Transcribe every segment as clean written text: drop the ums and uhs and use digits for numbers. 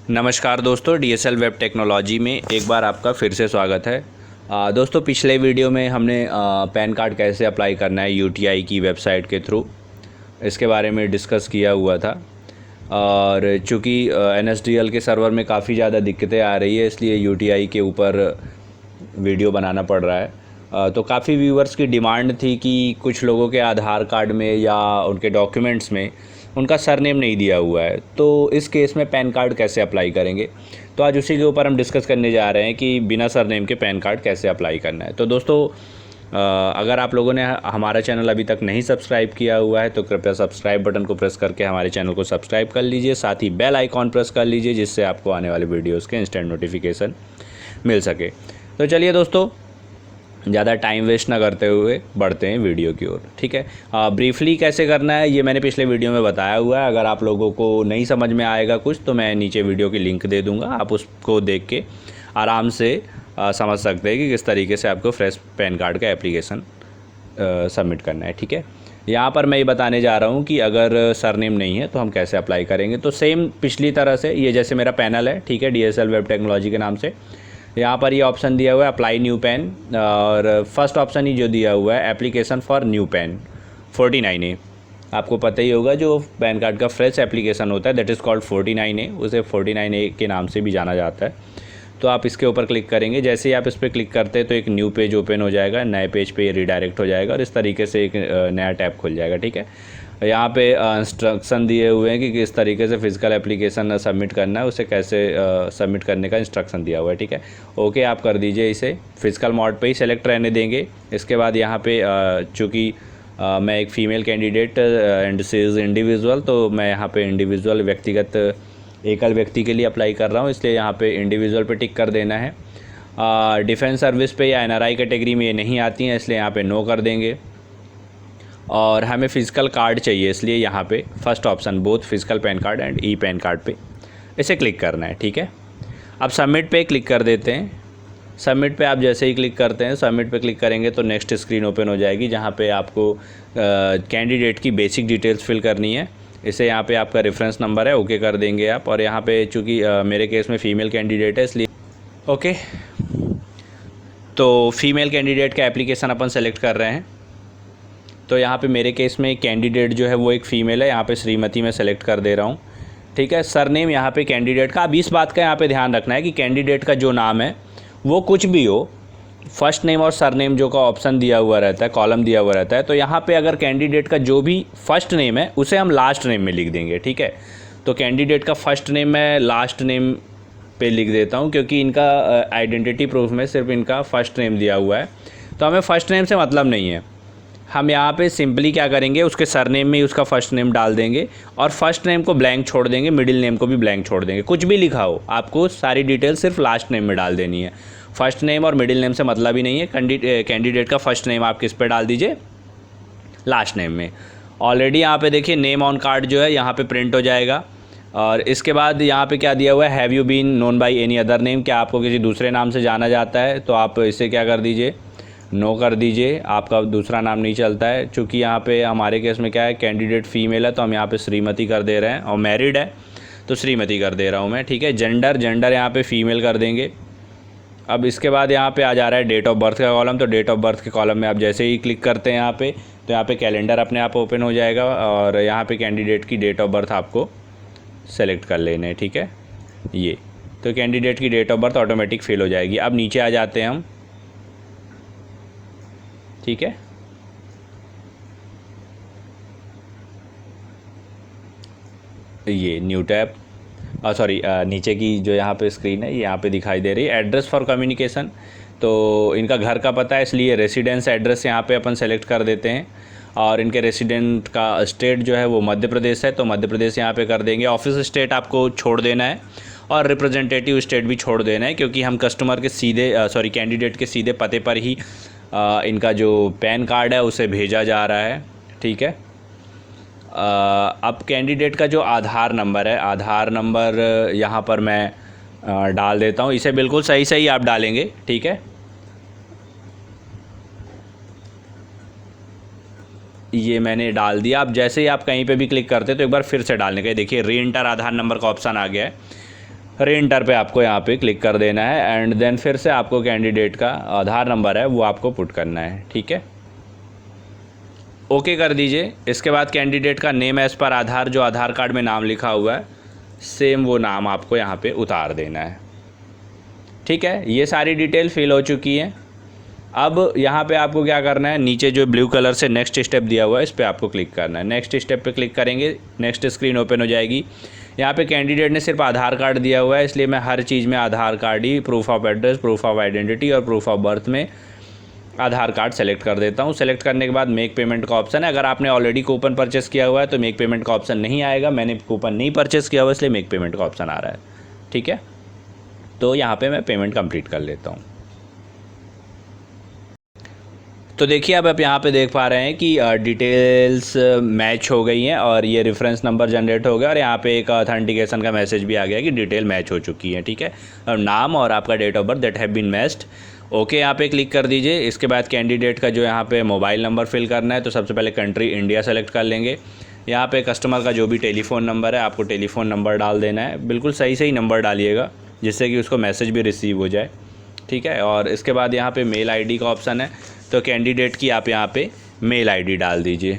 नमस्कार दोस्तों, DSL web technology में एक बार आपका फिर से स्वागत है। दोस्तों, पिछले वीडियो में हमने पैन कार्ड कैसे अप्लाई करना है यूटीआई की वेबसाइट के थ्रू, इसके बारे में डिस्कस किया हुआ था। और चूँकि एनएसडीएल के सर्वर में काफ़ी ज़्यादा दिक्कतें आ रही है, इसलिए यूटीआई के ऊपर वीडियो बनाना पड़ रहा है। तो काफ़ी व्यूवर्स की डिमांड थी कि कुछ लोगों के आधार कार्ड में या उनके डॉक्यूमेंट्स में उनका सरनेम नहीं दिया हुआ है, तो इस केस में पैन कार्ड कैसे अप्लाई करेंगे। तो आज उसी के ऊपर हम डिस्कस करने जा रहे हैं कि बिना सरनेम के पैन कार्ड कैसे अप्लाई करना है। तो दोस्तों, अगर आप लोगों ने हमारा चैनल अभी तक नहीं सब्सक्राइब किया हुआ है तो कृपया सब्सक्राइब बटन को प्रेस करके हमारे चैनल को सब्सक्राइब कर लीजिए, साथ ही बेल आइकॉन प्रेस कर लीजिए, जिससे आपको आने वाले वीडियोज़ के इंस्टेंट नोटिफिकेशन मिल सके। तो चलिए दोस्तों, ज़्यादा टाइम वेस्ट ना करते हुए बढ़ते हैं वीडियो की ओर। ठीक है, ब्रीफली कैसे करना है ये मैंने पिछले वीडियो में बताया हुआ है। अगर आप लोगों को नहीं समझ में आएगा कुछ तो मैं नीचे वीडियो की लिंक दे दूंगा, आप उसको देख के आराम से समझ सकते हैं कि किस तरीके से आपको फ्रेश पैन कार्ड का एप्लीकेशन सबमिट करना है। ठीक है, यहाँ पर मैं ये बताने जा रहा हूँ कि अगर सरनेम नहीं है तो हम कैसे अप्लाई करेंगे। तो सेम पिछली तरह से, ये जैसे मेरा पैनल है, ठीक है, डीएसएल वेब टेक्नोलॉजी के नाम से, यहाँ पर ये ऑप्शन दिया हुआ है अप्लाई न्यू पैन, और फर्स्ट ऑप्शन ही जो दिया हुआ है application for new pan 49A। आपको पता ही होगा जो पैन कार्ड का फ्रेश एप्लीकेशन होता है दैट इज़ कॉल्ड 49A, उसे 49A के नाम से भी जाना जाता है। तो आप इसके ऊपर क्लिक करेंगे। जैसे ही आप इस पर क्लिक करते हैं तो एक न्यू पेज ओपन हो जाएगा, नए पेज पे ये रिडायरेक्ट हो जाएगा और इस तरीके से एक नया टैब खुल जाएगा। ठीक है, यहाँ पे इंस्ट्रक्शन दिए हुए हैं कि किस तरीके से फिजिकल एप्लीकेशन सबमिट करना है, उसे कैसे सबमिट करने का इंस्ट्रक्शन दिया हुआ है। ठीक है, ओके आप कर दीजिए, इसे फिजिकल मोड पे ही सेलेक्ट रहने देंगे। इसके बाद यहाँ पे चूँकि मैं एक female candidate and she is individual, तो मैं यहाँ पे इंडिविजुअल व्यक्तिगत एकल व्यक्ति के लिए अप्लाई कर रहा हूँ, इसलिए यहाँ पे इंडिविजुअल पे टिक कर देना है। डिफेंस सर्विस पे या एनआरआई कैटेगरी में ये नहीं आती हैं, इसलिए यहाँ पे नो कर देंगे। और हमें फ़िज़िकल कार्ड चाहिए, इसलिए यहाँ पे first option both physical pan card and e PAN card पे इसे क्लिक करना है। ठीक है, अब सबमिट पे क्लिक कर देते हैं। सबमिट पे आप जैसे ही क्लिक करते हैं, सबमिट पे क्लिक करेंगे तो नेक्स्ट स्क्रीन ओपन हो जाएगी, जहाँ पे आपको कैंडिडेट की बेसिक डिटेल्स फिल करनी है। इसे यहाँ पे आपका रेफरेंस नंबर है, ओके कर देंगे आप। और यहाँ पे चूँकि मेरे केस में फ़ीमेल कैंडिडेट है इसलिए ओके, तो फीमेल कैंडिडेट का एप्लीकेशन अपन सेलेक्ट कर रहे हैं। तो यहाँ पे मेरे केस में कैंडिडेट जो है वो एक फ़ीमेल है, यहाँ पे श्रीमती मैं सेलेक्ट कर दे रहा हूँ। ठीक है, सरनेम यहाँ पे कैंडिडेट का, अब इस बात का यहाँ पे ध्यान रखना है कि कैंडिडेट का जो नाम है वो कुछ भी हो, फर्स्ट नेम और सरनेम जो का ऑप्शन दिया हुआ रहता है, कॉलम दिया हुआ रहता है, तो यहाँ पे अगर कैंडिडेट का जो भी फर्स्ट नेम है उसे हम लास्ट नेम में लिख देंगे। ठीक है, तो कैंडिडेट का फर्स्ट नेम मैं लास्ट नेम पे लिख देता हूँ, क्योंकि इनका आइडेंटिटी प्रूफ में सिर्फ इनका फर्स्ट नेम दिया हुआ है, तो हमें फ़र्स्ट नेम से मतलब नहीं है। हम यहाँ पे सिंपली क्या करेंगे, उसके सरनेम में ही उसका फ़र्स्ट नेम डाल देंगे और फर्स्ट नेम को ब्लैंक छोड़ देंगे, मिडिल नेम को भी ब्लैंक छोड़ देंगे। कुछ भी लिखा हो, आपको सारी डिटेल सिर्फ लास्ट नेम में डाल देनी है। फर्स्ट नेम और मिडिल नेम से मतलब ही नहीं है। कैंडिडेट का फर्स्ट नेम आप किस पे डाल दीजिए, लास्ट नेम में। ऑलरेडी यहाँ पे देखिए नेम ऑन कार्ड जो है यहाँ पे प्रिंट हो जाएगा। और इसके बाद यहाँ पे क्या दिया हुआ है, have you been known by any other name, क्या आपको किसी दूसरे नाम से जाना जाता है, तो आप इसे क्या कर दीजिए, नो कर दीजिए, आपका दूसरा नाम नहीं चलता है। चूँकि यहाँ पे हमारे केस में क्या है, कैंडिडेट फीमेल है तो हम यहाँ पे श्रीमती कर दे रहे हैं, और मैरिड है तो श्रीमती कर दे रहा हूँ मैं। ठीक है, जेंडर यहाँ पे फीमेल कर देंगे। अब इसके बाद यहाँ पे आ जा रहा है डेट ऑफ बर्थ का कॉलम, तो डेट ऑफ बर्थ के कॉलम में आप जैसे ही क्लिक करते हैं यहाँ पे, तो यहाँ पे कैलेंडर अपने आप ओपन हो जाएगा और यहाँ पे कैंडिडेट की डेट ऑफ बर्थ आपको सेलेक्ट कर लेने हैं। ठीक है, ये तो कैंडिडेट की date of birth automatic fill हो जाएगी। अब नीचे आ जाते हैं हम। ठीक है, ये न्यू टैब, सॉरी नीचे की जो यहाँ पे स्क्रीन है यहाँ पे दिखाई दे रही है एड्रेस फॉर कम्युनिकेशन, तो इनका घर का पता है इसलिए रेसिडेंस एड्रेस यहाँ पे अपन सेलेक्ट कर देते हैं। और इनके रेसिडेंट का स्टेट जो है वो मध्य प्रदेश है, तो मध्य प्रदेश यहाँ पे कर देंगे। ऑफिस स्टेट आपको छोड़ देना है और रिप्रेजेंटेटिव स्टेट भी छोड़ देना है, क्योंकि हम कस्टमर के सीधे कैंडिडेट के सीधे पते पर ही इनका जो पैन कार्ड है उसे भेजा जा रहा है। ठीक है, अब कैंडिडेट का जो आधार नंबर है, आधार नंबर यहाँ पर मैं डाल देता हूँ, इसे बिल्कुल सही आप डालेंगे। ठीक है, ये मैंने डाल दिया। अब जैसे ही आप कहीं पे भी क्लिक करते हैं तो एक बार फिर से डालने का, देखिए री एंटर आधार नंबर का ऑप्शन आ गया है। रीएंटर पे आपको यहाँ पे क्लिक कर देना है एंड देन फिर से आपको कैंडिडेट का आधार नंबर है वो आपको पुट करना है, ठीक है। ओके कर दीजिए। इसके बाद कैंडिडेट का नेम एज़ पर आधार, जो आधार कार्ड में नाम लिखा हुआ है सेम वो नाम आपको यहाँ पे उतार देना है, ठीक है। ये सारी डिटेल फिल हो चुकी है। अब यहाँ पे आपको क्या करना है, नीचे जो ब्लू कलर से नेक्स्ट स्टेप दिया हुआ है इस पर आपको क्लिक करना है। नेक्स्ट स्टेप पे क्लिक करेंगे, नेक्स्ट स्क्रीन ओपन हो जाएगी। यहाँ पे कैंडिडेट ने सिर्फ आधार कार्ड दिया हुआ है, इसलिए मैं हर चीज़ में आधार कार्ड ही, proof of address, proof of identity और प्रूफ ऑफ बर्थ में आधार कार्ड सेलेक्ट कर देता हूँ। सेलेक्ट करने के बाद मेक पेमेंट का ऑप्शन है। अगर आपने ऑलरेडी कूपन परचेस किया हुआ है तो मेक पेमेंट का ऑप्शन नहीं आएगा। मैंने कूपन नहीं परचेस किया हुआ इसलिए मेक पेमेंट का ऑप्शन आ रहा है, ठीक है। तो यहाँ पे मैं पेमेंट कंप्लीट कर लेता हूँ। तो देखिए अब आप यहाँ पे देख पा रहे हैं कि डिटेल्स मैच हो गई हैं और ये रेफरेंस नंबर जनरेट हो गया और यहाँ पे एक ऑथेंटिकेशन का मैसेज भी आ गया कि डिटेल मैच हो चुकी है, ठीक है। और नाम और आपका date of birth that have been matched. Okay यहाँ पे क्लिक कर दीजिए। इसके बाद कैंडिडेट का जो यहाँ पे मोबाइल नंबर फिल करना है, तो सबसे पहले कंट्री इंडिया सेलेक्ट कर लेंगे। यहाँ पे कस्टमर का जो भी टेलीफ़ोन नंबर है आपको टेलीफ़ोन नंबर डाल देना है। बिल्कुल सही नंबर डालिएगा जिससे कि उसको मैसेज भी रिसीव हो जाए, ठीक है। और इसके बाद यहाँ पे मेल आईडी का ऑप्शन है, तो कैंडिडेट की आप यहाँ पे मेल आईडी डाल दीजिए।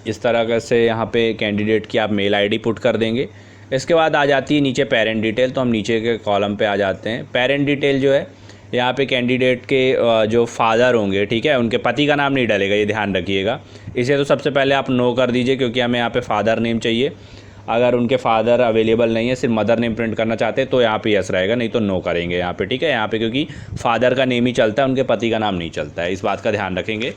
इस तरह से यहाँ पे कैंडिडेट की आप मेल आईडी पुट कर देंगे। इसके बाद आ जाती है नीचे पेरेंट डिटेल, तो हम नीचे के कॉलम पे आ जाते हैं। पेरेंट डिटेल जो है यहाँ पे कैंडिडेट के जो फादर होंगे, ठीक है, उनके पति का नाम नहीं डलेगा, ये ध्यान रखिएगा। इसे तो सबसे पहले आप नो कर दीजिए क्योंकि हमें यहाँ पे फादर नेम चाहिए। अगर उनके फादर अवेलेबल नहीं है, सिर्फ मदर नेम प्रिंट करना चाहते हैं तो यहाँ पे यस रहेगा, नहीं तो नो करेंगे यहाँ पे, ठीक है। यहाँ पे क्योंकि फादर का नेम ही चलता है, उनके पति का नाम नहीं चलता है, इस बात का ध्यान रखेंगे।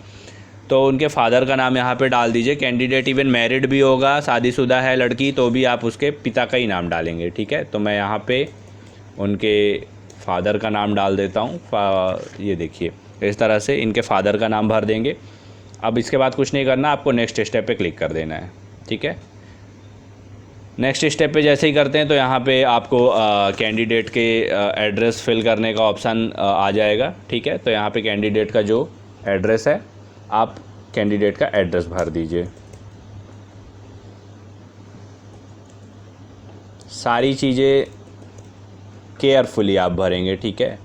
तो उनके फादर का नाम यहाँ पे डाल दीजिए। कैंडिडेट इवन मैरिड भी होगा, शादीशुदा है लड़की, तो भी आप उसके पिता का ही नाम डालेंगे, ठीक है। तो मैं यहाँ पे उनके फादर का नाम डाल देता हूँ। ये देखिए इस तरह से इनके फादर का नाम भर देंगे। अब इसके बाद कुछ नहीं करना, आपको नेक्स्ट स्टेप पे क्लिक कर देना है, ठीक है। नेक्स्ट स्टेप पे जैसे ही करते हैं तो यहाँ पे आपको कैंडिडेट के एड्रेस फिल करने का ऑप्शन आ जाएगा, ठीक है। तो यहाँ पे कैंडिडेट का जो एड्रेस है आप कैंडिडेट का एड्रेस भर दीजिए। सारी चीज़ें केयरफुली आप भरेंगे, ठीक है।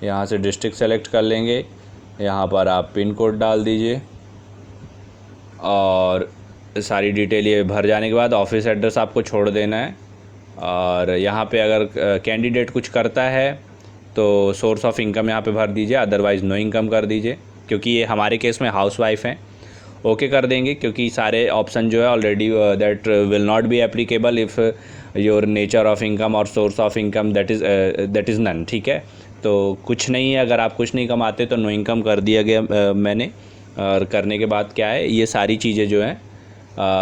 यहाँ से डिस्ट्रिक्ट सेलेक्ट कर लेंगे, यहाँ पर आप पिन कोड डाल दीजिए और सारी डिटेल ये भर जाने के बाद ऑफिस एड्रेस आपको छोड़ देना है। और यहाँ पे अगर कैंडिडेट कुछ करता है तो सोर्स ऑफ इनकम यहाँ पे भर दीजिए, अदरवाइज़ नो इनकम कर दीजिए, क्योंकि ये हमारे केस में हाउसवाइफ हैं। ओके कर देंगे क्योंकि सारे ऑप्शन जो है already that will not be applicable if your nature of income और source of income that is none, ठीक है। तो कुछ नहीं है, अगर आप कुछ नहीं कमाते तो नो इनकम कर दिया गया मैंने। और करने के बाद क्या है, ये सारी चीज़ें जो हैं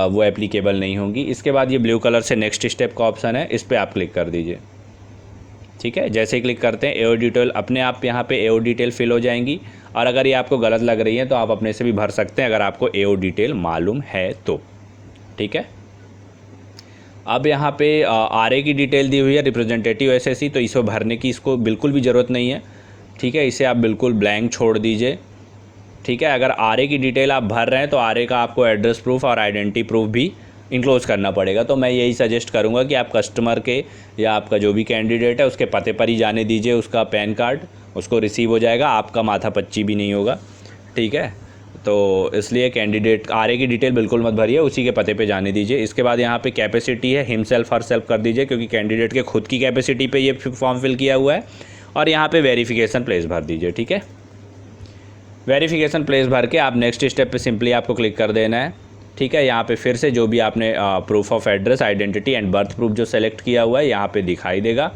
वो एप्लीकेबल नहीं होंगी। इसके बाद ये ब्लू कलर से नेक्स्ट स्टेप का ऑप्शन है, इस पर आप क्लिक कर दीजिए, ठीक है। जैसे ही क्लिक करते हैं एओ डिटेल अपने आप यहाँ पे एओ डिटेल फिल हो जाएंगी। और अगर ये आपको गलत लग रही है तो आप अपने से भी भर सकते हैं अगर आपको एओ डिटेल मालूम है तो, ठीक है। अब यहाँ पे आरए की डिटेल दी हुई है, रिप्रेजेंटेटिव एसएससी, तो इसे भरने की इसको बिल्कुल भी ज़रूरत नहीं है, ठीक है। इसे आप बिल्कुल ब्लैंक छोड़ दीजिए, ठीक है। अगर आरए की डिटेल आप भर रहे हैं तो आरए का आपको एड्रेस प्रूफ और आइडेंटिटी प्रूफ भी इंक्लोज करना पड़ेगा। तो मैं यही सजेस्ट करूंगा कि आप कस्टमर के या आपका जो भी कैंडिडेट है उसके पते पर ही जाने दीजिए उसका पैन कार्ड, उसको रिसीव हो जाएगा, आपका माथा पच्ची भी नहीं होगा, ठीक है। तो इसलिए कैंडिडेट आरए की डिटेल बिल्कुल मत भरिए, उसी के पते पे जाने दीजिए। इसके बाद यहाँ पे कैपेसिटी है, हिमसेल्फ हर सेल्फ कर दीजिए क्योंकि कैंडिडेट के खुद की कैपेसिटी पे ये फॉर्म फिल किया हुआ है। और यहाँ पे वेरिफिकेशन प्लेस भर दीजिए, ठीक है। वेरिफिकेशन प्लेस भर के आप नेक्स्ट स्टेप पे सिंपली आपको क्लिक कर देना है, ठीक है। यहाँ पे फिर से जो भी आपने proof of address, identity and birth proof जो सेलेक्ट किया हुआ है यहाँ पे दिखाई देगा,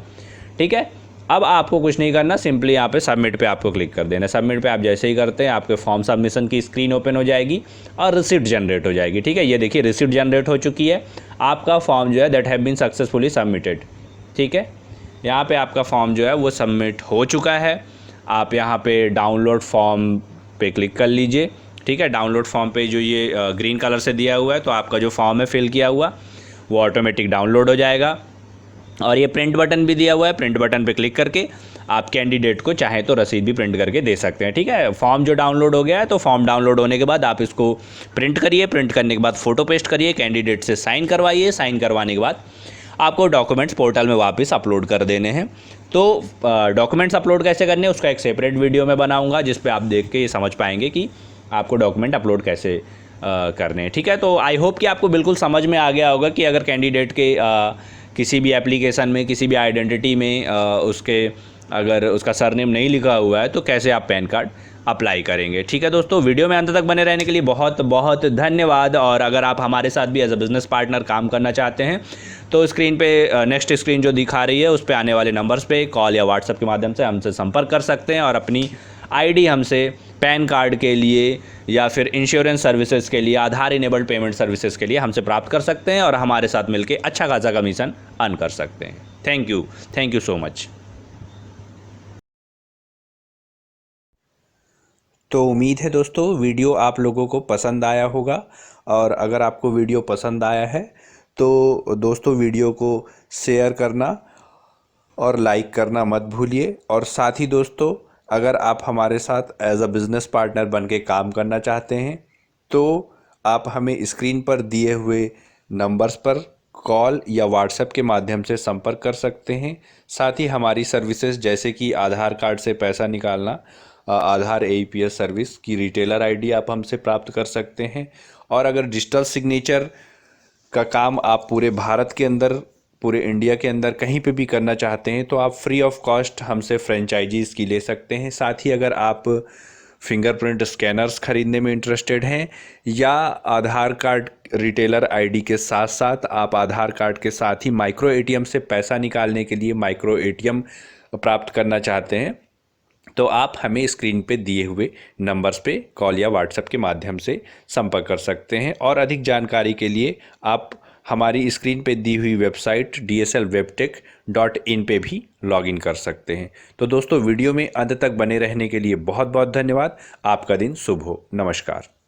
ठीक है। अब आपको कुछ नहीं करना, सिंपली यहाँ पे सबमिट पे आपको क्लिक कर देना है। सबमिट पे आप जैसे ही करते हैं आपके फॉर्म सबमिशन की स्क्रीन ओपन हो जाएगी और रिसिप्ट जनरेट हो जाएगी, ठीक है। ये देखिए रिसिप्ट जनरेट हो चुकी है, आपका फॉर्म जो है that have been successfully submitted, ठीक है। यहाँ पे आपका फॉर्म जो है वो सबमिट हो चुका है। आप यहाँ पे डाउनलोड फॉर्म पे क्लिक कर लीजिए, ठीक है। डाउनलोड फॉर्म पे जो ये ग्रीन कलर से दिया हुआ है तो आपका जो फॉर्म है फिल किया हुआ वो ऑटोमेटिक डाउनलोड हो जाएगा। और ये प्रिंट बटन भी दिया हुआ है, प्रिंट बटन पे क्लिक करके आप कैंडिडेट को चाहें तो रसीद भी प्रिंट करके दे सकते हैं। ठीक है, फॉर्म जो डाउनलोड हो गया है, तो फॉर्म डाउनलोड होने के बाद आप इसको प्रिंट करिए, प्रिंट करने के बाद फ़ोटो पेस्ट करिए, कैंडिडेट से साइन करवाइए, साइन करवाने के बाद आपको डॉक्यूमेंट्स पोर्टल में वापस अपलोड कर देने हैं। तो डॉक्यूमेंट्स अपलोड कैसे करने हैं उसका एक सेपरेट वीडियो मैं बनाऊँगा, जिस पर आप देख के ये समझ पाएंगे कि आपको डॉक्यूमेंट अपलोड कैसे करने हैं। ठीक है, तो आई होप कि आपको बिल्कुल समझ में आ गया होगा कि अगर कैंडिडेट के किसी भी एप्लीकेशन में, किसी भी आइडेंटिटी में उसके अगर उसका सरनेम नहीं लिखा हुआ है तो कैसे आप पैन कार्ड अप्लाई करेंगे। ठीक है दोस्तों, वीडियो में अंत तक बने रहने के लिए बहुत बहुत धन्यवाद। और अगर आप हमारे साथ भी एज अ बिज़नेस पार्टनर काम करना चाहते हैं तो स्क्रीन पे नेक्स्ट स्क्रीन जो दिखा रही है उस पर आने वाले नंबर्स पे कॉल या व्हाट्सएप के माध्यम से हमसे संपर्क कर सकते हैं और अपनी आईडी हमसे पैन कार्ड के लिए या फिर इंश्योरेंस सर्विसेज के लिए, आधार इनेबल्ड पेमेंट सर्विसेज के लिए हमसे प्राप्त कर सकते हैं और हमारे साथ मिलकर अच्छा खासा कमीशन अर्न कर सकते हैं। Thank you so much. तो उम्मीद है दोस्तों वीडियो आप लोगों को पसंद आया होगा, और अगर आपको वीडियो पसंद आया है तो दोस्तों वीडियो को शेयर करना और लाइक करना मत भूलिए। और साथ ही दोस्तों, अगर आप हमारे साथ एज अ बिज़नेस पार्टनर बन के काम करना चाहते हैं तो आप हमें स्क्रीन पर दिए हुए नंबर्स पर कॉल या व्हाट्सएप के माध्यम से संपर्क कर सकते हैं। साथ ही हमारी सर्विसेज जैसे कि आधार कार्ड से पैसा निकालना, आधार AEPS सर्विस की रिटेलर आईडी आप हमसे प्राप्त कर सकते हैं। और अगर डिजिटल सिग्नेचर का काम आप पूरे भारत के अंदर, पूरे इंडिया के अंदर कहीं पे भी करना चाहते हैं तो आप फ्री ऑफ कॉस्ट हमसे फ्रेंचाइजीज़ की ले सकते हैं। साथ ही अगर आप फिंगरप्रिंट स्कैनर्स खरीदने में इंटरेस्टेड हैं या आधार कार्ड रिटेलर आईडी के साथ साथ आप आधार कार्ड के साथ ही माइक्रो ATM से पैसा निकालने के लिए माइक्रो ATM प्राप्त करना चाहते हैं तो आप हमें स्क्रीन पे दिए हुए नंबर्स पे कॉल या व्हाट्सएप के माध्यम से संपर्क कर सकते हैं। और अधिक जानकारी के लिए आप हमारी स्क्रीन पे दी हुई वेबसाइट dslwebtech.in पे भी लॉगिन कर सकते हैं। तो दोस्तों वीडियो में अंत तक बने रहने के लिए बहुत बहुत धन्यवाद। आपका दिन शुभ हो। नमस्कार।